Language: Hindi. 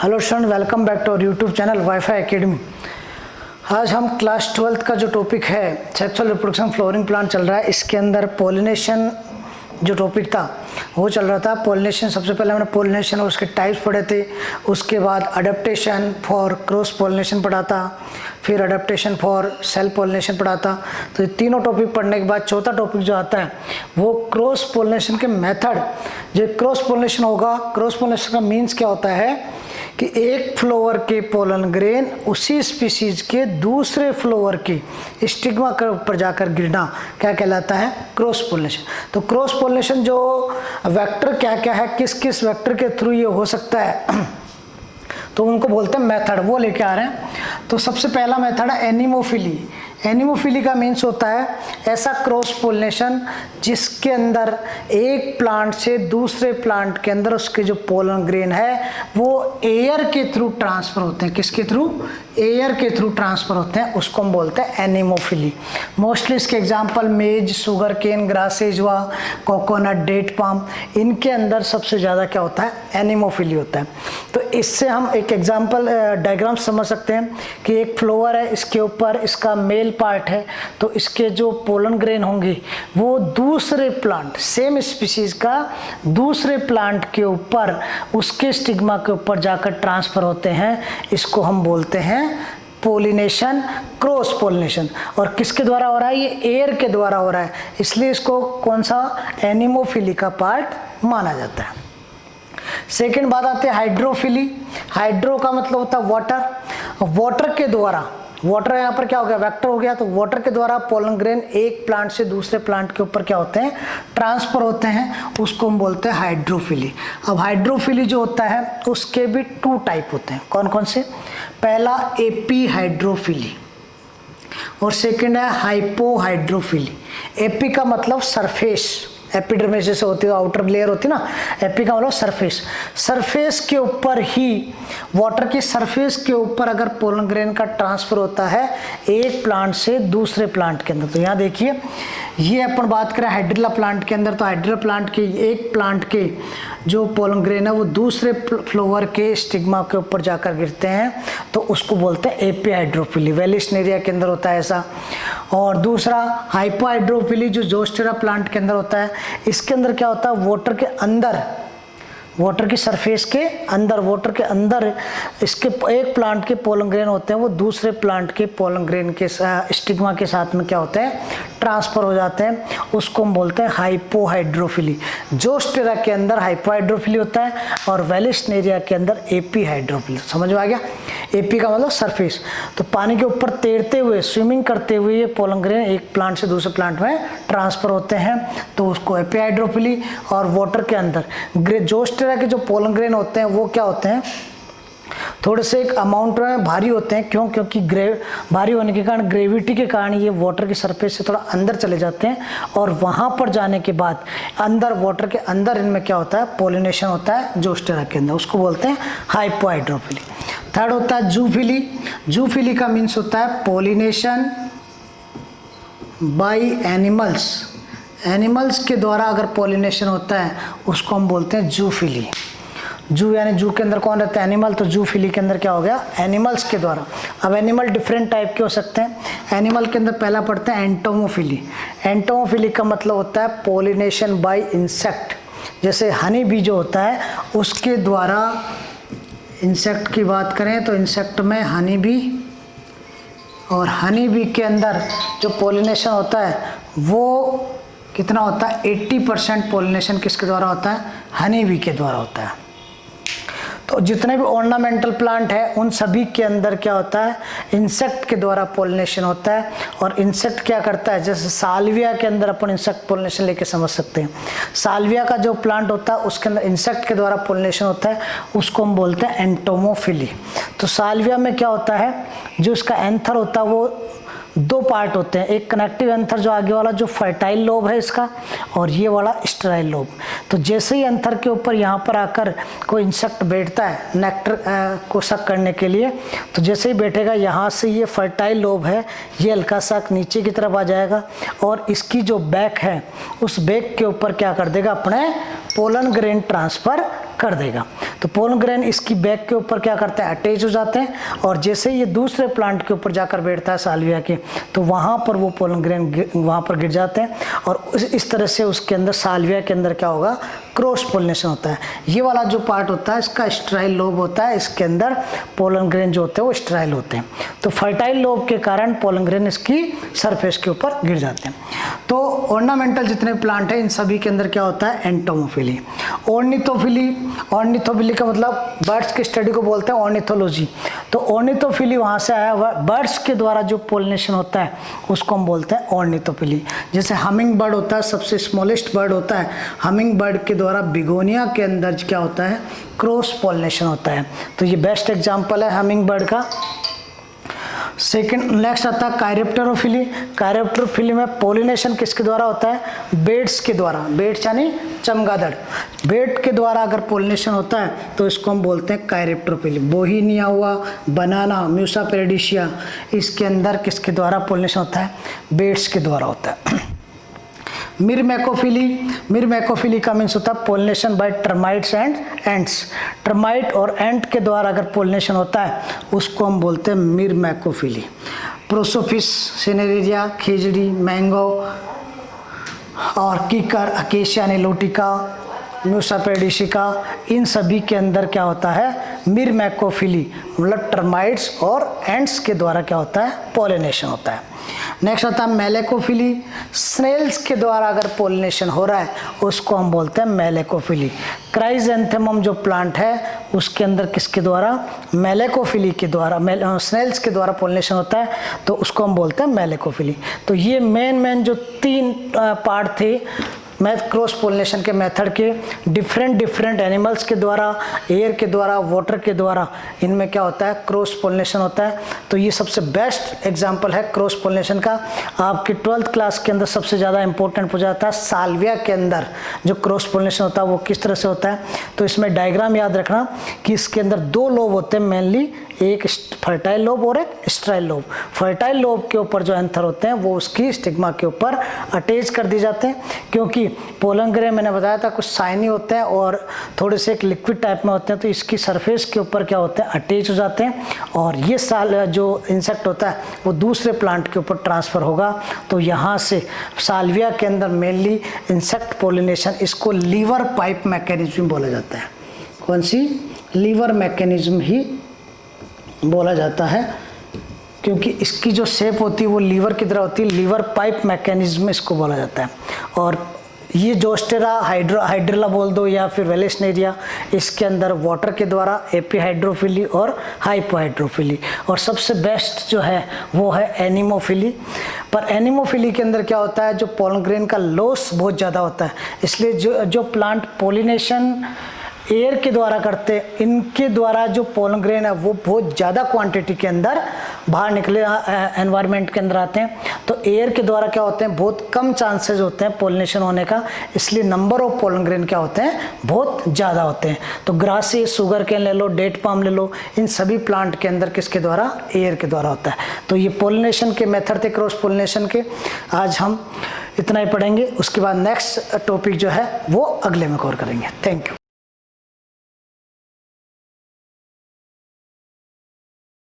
Hello student, welcome back to our YouTube channel WiFi academy. आज हम क्लास 12th का जो टॉपिक है सेक्सुअल रिप्रोडक्शन फ्लोरिंग प्लांट चल रहा है। इसके अंदर पोलिनेशन जो टॉपिक था वो चल रहा था। पोलिनेशन सबसे पहले हमने पोलिनेशन और उसके टाइप्स पढ़े थे। उसके बाद अडेप्टेशन फॉर क्रॉस पोलिनेशन पढ़ा था, फिर अडेप्टेशन फॉर सेल्फ पोलिनेशन पढ़ा था। तो ये तीनों टॉपिक पढ़ने के बाद चौथा टॉपिक जो आता है वो क्रॉस पोलिनेशन के मेथड। जो क्रॉस पोलिनेशन होगा, क्रॉस पोलिनेशन का मीन्स क्या होता है कि एक फ्लावर के पोलन ग्रेन उसी स्पीसीज के दूसरे फ्लावर के स्टिग्मा के ऊपर जाकर गिरना क्या कहलाता है? Cross pollination. तो क्रॉस पोलिनेशन जो वेक्टर क्या क्या है, किस किस वेक्टर के थ्रू ये हो सकता है तो उनको बोलते हैं मेथड, वो लेके आ रहे हैं। तो सबसे पहला मेथड है एनिमोफिली। एनिमोफिली का मीन्स होता है ऐसा क्रॉस पोलिनेशन जिसके अंदर एक प्लांट से दूसरे प्लांट के अंदर उसके जो पोलन ग्रेन है वो एयर के थ्रू ट्रांसफर होते हैं। किसके थ्रू? एयर के थ्रू ट्रांसफर होते हैं, उसको हम बोलते हैं एनिमोफिली। मोस्टली इसके एग्जांपल मेज, शुगर केन, ग्रासेज व कोकोनट, डेट पाम, इनके अंदर सबसे ज़्यादा क्या होता है? एनिमोफिली होता है। तो इससे हम एक एग्जांपल डायग्राम समझ सकते हैं कि एक फ्लावर है, इसके ऊपर इसका मेल पार्ट है, तो इसके जो पोलन ग्रेन होंगे वो दूसरे प्लांट, सेम स्पीसीज का दूसरे प्लांट के ऊपर उसके स्टिग्मा के ऊपर जाकर ट्रांसफर होते हैं। इसको हम बोलते हैं पोलिनेशन, क्रॉस पोलिनेशन। और किसके द्वारा हो रहा है? ये एयर के द्वारा हो रहा है, इसलिए इसको कौन सा? एनिमोफिली का पार्ट माना जाता है। सेकेंड बात आती है हाइड्रोफिली। हाइड्रो का मतलब होता है वाटर। वाटर के द्वारा, वाटर यहाँ पर क्या हो गया? वेक्टर हो गया। तो वाटर के द्वारा पोलन ग्रेन एक प्लांट से दूसरे प्लांट के ऊपर क्या होते हैं? ट्रांसफर होते हैं, उसको हम बोलते हैं हाइड्रोफिली। अब हाइड्रोफिली जो होता है उसके भी टू टाइप होते हैं। कौन कौन से? पहला एपी हाइड्रोफिली और सेकेंड है हाइपोहाइड्रोफिली। एपी का मतलब सरफेस, एपिडर्मिस जैसे होती है, आउटर लेयर होती है ना, एपी का मतलब सरफेस। सरफेस के ऊपर ही, वाटर की सरफेस के ऊपर अगर पोलन ग्रेन का ट्रांसफर होता है एक प्लांट से दूसरे प्लांट के अंदर। तो यहाँ देखिए, ये अपन बात करें हाइड्रिला प्लांट के अंदर, तो हाइड्रिला प्लांट के एक प्लांट के जो पोलन ग्रेन है वो दूसरे फ्लावर के स्टिग्मा के ऊपर जाकर गिरते हैं, तो उसको बोलते हैं एपी हाइड्रोफिली। वेलिस्नेरिया के अंदर होता है ऐसा। और दूसरा हाइपोहाइड्रोफिली जो जोस्टेरा प्लांट के अंदर होता है। इसके अंदर क्या होता है? वाटर के अंदर, वाटर की सरफेस के अंदर, वाटर के अंदर इसके एक प्लांट के पोलन ग्रेन होते हैं, वो दूसरे प्लांट के पोलन ग्रेन के स्टिग्मा के साथ में क्या होते हैं? ट्रांसफर हो जाते हैं, उसको हम बोलते हैं हाइपोहाइड्रोफिली। जोस्टेरा के अंदर हाइपोहाइड्रोफिली होता है और वेलिस्नेरिया के अंदर एपी हाइड्रोफिली। समझ में आ गया? एपी का मतलब सरफेस। तो पानी के ऊपर तैरते हुए, स्विमिंग करते हुए ये पोलन ग्रेन एक प्लांट से दूसरे प्लांट में ट्रांसफर होते हैं, तो उसको एपी हाइड्रोफिली। और वाटर के अंदर जोस्टेरा के जो पोलन ग्रेन होते हैं वो क्या होते हैं? थोड़े से एक अमाउंट में भारी होते हैं। क्यों? क्योंकि भारी होने के कारण, ग्रेविटी के कारण ये वाटर की सरफेस से थोड़ा अंदर चले जाते हैं और वहाँ पर जाने के बाद अंदर, वाटर के अंदर इनमें क्या होता है? पोलिनेशन होता है जोस्टेरा के अंदर, उसको बोलते हैं हाइपोहाइड्रोफिली। थर्ड होता है जूफिली। जूफिली का मीन्स होता है पोलिनेशन बाय एनिमल्स। एनिमल्स के द्वारा अगर पोलिनेशन होता है उसको हम बोलते हैं जूफिली। जू यानी जू के अंदर कौन रहता है? एनिमल। तो जूफिली के अंदर क्या हो गया? एनिमल्स के द्वारा। अब एनिमल डिफरेंट टाइप के हो सकते हैं। एनिमल के अंदर पहला पढ़ते हैं एंटोमोफिली। एंटोमोफिली का मतलब होता है पोलिनेशन बाय इंसेक्ट। जैसे हनी बी जो होता है उसके द्वारा, इंसेक्ट की बात करें तो इंसेक्ट में हनी बी, और हनी बी के अंदर जो पोलिनेशन होता है वो कितना होता है? 80% पोलिनेशन किसके द्वारा होता है? हनी बी के द्वारा होता है। तो जितने भी ऑर्नामेंटल प्लांट है उन सभी के अंदर क्या होता है? इंसेक्ट के द्वारा पोलिनेशन होता है। और इंसेक्ट क्या करता है? जैसे साल्विया के अंदर अपन इंसेक्ट पोलिनेशन लेके समझ सकते हैं। साल्विया का जो प्लांट होता है उसके अंदर इंसेक्ट के द्वारा पोलिनेशन होता है, उसको हम बोलते हैं एंटोमोफिली। तो साल्विया में क्या होता है? जो इसका एंथर होता है वो दो पार्ट होते हैं। एक कनेक्टिव एंथर जो आगे वाला जो फर्टाइल लोब है इसका, और ये वाला स्टेराइल लोब। तो जैसे ही एंथर के ऊपर यहाँ पर आकर कोई इंसेक्ट बैठता है नेक्टर को सक करने के लिए, तो जैसे ही बैठेगा यहाँ से ये फर्टाइल लोब है ये हल्का सा नीचे की तरफ आ जाएगा, और इसकी जो बैक है उस बैक के ऊपर क्या कर देगा? अपने पोलन ग्रेन ट्रांसफ़र कर देगा। तो पोलन ग्रेन इसकी बैक के ऊपर क्या करते हैं, अटैच हो जाते हैं, और जैसे ये दूसरे प्लांट के ऊपर जाकर बैठता है साल्विया के, तो वहाँ पर वो पोलन ग्रेन वहाँ पर गिर जाते हैं, और इस तरह से उसके अंदर साल्विया के अंदर क्या होगा, क्रॉस पोलिनेशन होता है। ये वाला जो पार्ट होता है इसका स्टेराइल लोब होता है, इसके अंदर पोलन ग्रेन जो होते हैं वो स्टेराइल होते हैं। तो फर्टाइल लोब के कारण पोलन ग्रेन इसकी सरफेस के ऊपर गिर जाते हैं। तो ऑर्नामेंटल जितने प्लांट हैं इन सभी के अंदर क्या होता है, एंटोमोफिली। ऑर्निथोफिली का मतलब बर्ड्स की स्टडी को बोलते हैं ऑर्निथोलॉजी। तो ऑर्निथोफिली वहाँ से आया हुआ, बर्ड्स के द्वारा जो पोलिनेशन होता है उसको हम बोलते हैं ऑर्निथोफिली। जैसे हमिंग बर्ड होता है, सबसे स्मॉलेस्ट बर्ड होता है, हमिंग बर्ड के द्वारा बिगोनिया के अंदर क्या होता है, क्रॉस पोलिनेशन होता है। तो ये बेस्ट एग्जाम्पल है हमिंग बर्ड का। सेकेंड नेक्स्ट आता है कायरेप्टेरोफिली। कायरेप्टेरोफिली में पोलिनेशन किसके द्वारा होता है, बेड्स के द्वारा। बेड्स यानी चमगादड़, बेड के द्वारा अगर पोलिनेशन होता है तो इसको हम बोलते हैं कायरेप्टेरोफिली। बोहीनिया हुआ, बनाना, म्यूसा पेरिडिशिया, इसके अंदर किसके द्वारा पोलिनेशन होता है, बेड्स के द्वारा होता है। मिरमैकोफिली का मीन्स होता है pollination bye termites and ants. Termite और एंट के द्वारा अगर पोलिनेशन होता है उसको हम बोलते हैं मिरमैकोफिली। प्रोसोफिस, सिनेरेरिया, खिजड़ी, मैंगो और कीकर, अकेशिया निलोटिका, म्यूसा पेरिडिशिका, इन सभी के अंदर क्या होता है, मिरमैकोफिली, मतलब टर्माइट्स और एंट्स के द्वारा क्या होता है, पोलिनेशन होता है। नेक्स्ट आता है मेलेकोफिली। स्नेल्स के द्वारा अगर पोलिनेशन हो रहा है उसको हम बोलते हैं मेलेकोफिली। क्राइजेंथेमम जो प्लांट है उसके अंदर किसके द्वारा, मेलेकोफिली के द्वारा, स्नेल्स के द्वारा पोलिनेशन होता है, तो उसको हम बोलते हैं मेलेकोफिली। तो ये मेन जो 3 पार्ट थे क्रॉस पोलिनेशन के मेथड के, डिफरेंट एनिमल्स के द्वारा, एयर के द्वारा, वाटर के द्वारा, इनमें क्या होता है, क्रॉस पोलिनेशन होता है। तो ये सबसे बेस्ट एग्जांपल है क्रॉस पोलिनेशन का। आपकी 12th क्लास के अंदर सबसे ज़्यादा इंपॉर्टेंट हो जाता है साल्विया के अंदर जो क्रॉस पोलिनेशन होता है वो किस तरह से होता है। तो इसमें डायग्राम याद रखना कि इसके अंदर 2 लोब होते हैं मेनली, एक फर्टाइल लोब और एक स्टेराइल लोब। फर्टाइल लोब के ऊपर जो एंथर होते हैं वो उसकी स्टिग्मा के ऊपर अटैच कर दी जाते हैं, क्योंकि पोलन ग्रेन मैंने बताया था कुछ शाइनी होते हैं और थोड़े से एक लिक्विड टाइप में होते हैं, तो इसकी सरफेस के ऊपर क्या होते हैं, अटैच हो जाते हैं, और ये जो इंसेक्ट होता है वो दूसरे प्लांट के ऊपर ट्रांसफ़र होगा। तो यहाँ से साल्विया के अंदर मेनली इंसेक्ट पोलिनेशन, इसको लीवर पाइप मैकेनिज्म बोला जाता है। कौन सी, लीवर मैकेनिज्म ही बोला जाता है, क्योंकि इसकी जो शेप होती है वो लीवर की तरह होती है, लीवर पाइप मैकेनिज्म इसको बोला जाता है। और ये जोस्टेरा हाइड्रेला बोल दो या फिर वेलेस्नेरिया, इसके अंदर वाटर के द्वारा एपीहाइड्रोफिली और हाइपोहाइड्रोफिली, और सबसे बेस्ट जो है वो है एनिमोफिली। पर एनिमोफिली के अंदर क्या होता है, जो पोलन ग्रेन का लॉस बहुत ज़्यादा होता है, इसलिए जो प्लांट पोलिनेशन एयर के द्वारा करते हैं, इनके द्वारा जो पोलन ग्रेन है वो बहुत ज़्यादा क्वांटिटी के अंदर बाहर निकले एनवायरनमेंट के अंदर आते हैं। तो एयर के द्वारा क्या होते हैं, बहुत कम चांसेस होते हैं पोलिनेशन होने का, इसलिए नंबर ऑफ पोलन ग्रेन क्या होते हैं, बहुत ज़्यादा होते हैं। तो ग्रासी, शुगर केन ले लो, डेट पाम ले लो, इन सभी प्लांट के अंदर किसके द्वारा, एयर के द्वारा होता है। तो ये पोलिनेशन के मेथड थे क्रॉस पोलिनेशन के, आज हम इतना ही पढ़ेंगे। उसके बाद नेक्स्ट टॉपिक जो है वो अगले में कवर करेंगे। Thank you.